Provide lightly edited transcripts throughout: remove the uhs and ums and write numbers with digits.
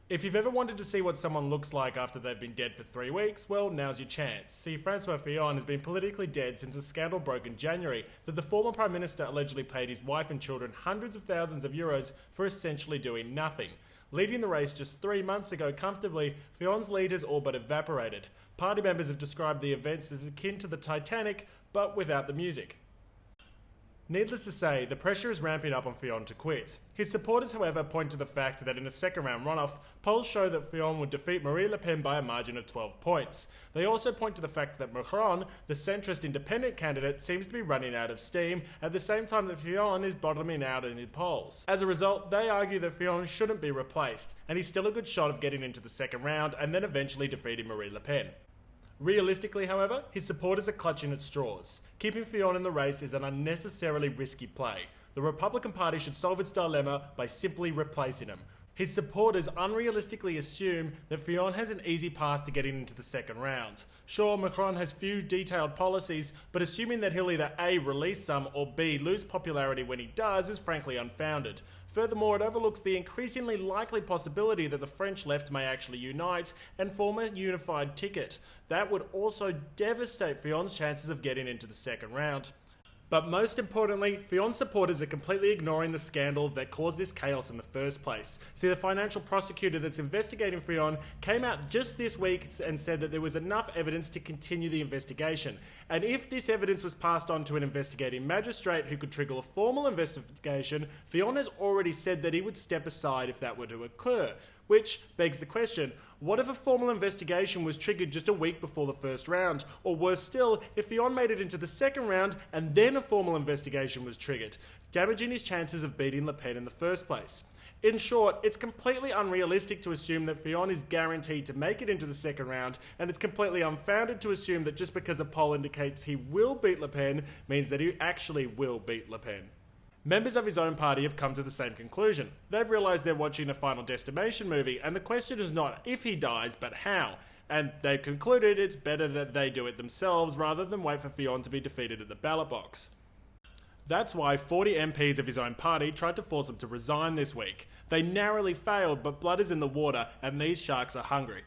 If you've ever wanted to see what someone looks like after they've been dead for 3 weeks, well, now's your chance. See, Francois Fillon has been politically dead since a scandal broke in January that the former Prime Minister allegedly paid his wife and children hundreds of thousands of euros for essentially doing nothing. Leading the race just 3 months ago comfortably, Fillon's lead has all but evaporated. Party members have described the events as akin to the Titanic, but without the music. Needless to say, the pressure is ramping up on Fillon to quit. His supporters, however, point to the fact that in a second-round runoff, polls show that Fillon would defeat Marine Le Pen by a margin of 12 points. They also point to the fact that Macron, the centrist independent candidate, seems to be running out of steam, at the same time that Fillon is bottoming out in the polls. As a result, they argue that Fillon shouldn't be replaced, and he's still a good shot of getting into the second round and then eventually defeating Marine Le Pen. Realistically, however, his supporters are clutching at straws. Keeping Fillon in the race is an unnecessarily risky play. The Republican Party should solve its dilemma by simply replacing him. His supporters unrealistically assume that Fillon has an easy path to getting into the second round. Sure, Macron has few detailed policies, but assuming that he'll either A, release some, or B, lose popularity when he does is frankly unfounded. Furthermore, it overlooks the increasingly likely possibility that the French left may actually unite and form a unified ticket. That would also devastate Fillon's chances of getting into the second round. But most importantly, Fillon's supporters are completely ignoring the scandal that caused this chaos in the first place. See, the financial prosecutor that's investigating Fillon came out just this week and said that there was enough evidence to continue the investigation. And if this evidence was passed on to an investigating magistrate who could trigger a formal investigation, Fillon has already said that he would step aside if that were to occur. Which begs the question, what if a formal investigation was triggered just a week before the first round? Or worse still, if Fillon made it into the second round and then a formal investigation was triggered, damaging his chances of beating Le Pen in the first place. In short, it's completely unrealistic to assume that Fillon is guaranteed to make it into the second round, and it's completely unfounded to assume that just because a poll indicates he will beat Le Pen means that he actually will beat Le Pen. Members of his own party have come to the same conclusion. They've realised they're watching a Final Destination movie, and the question is not if he dies, but how. And they've concluded it's better that they do it themselves rather than wait for Fillon to be defeated at the ballot box. That's why 40 MPs of his own party tried to force him to resign this week. They narrowly failed, but blood is in the water, and these sharks are hungry.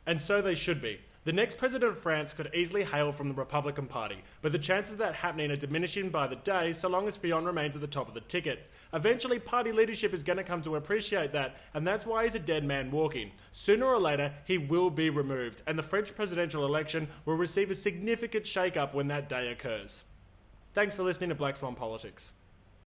And so they should be. The next president of France could easily hail from the Republican Party, but the chances of that happening are diminishing by the day so long as Fillon remains at the top of the ticket. Eventually, party leadership is going to come to appreciate that, and that's why he's a dead man walking. Sooner or later, he will be removed, and the French presidential election will receive a significant shake-up when that day occurs. Thanks for listening to Black Swan Politics.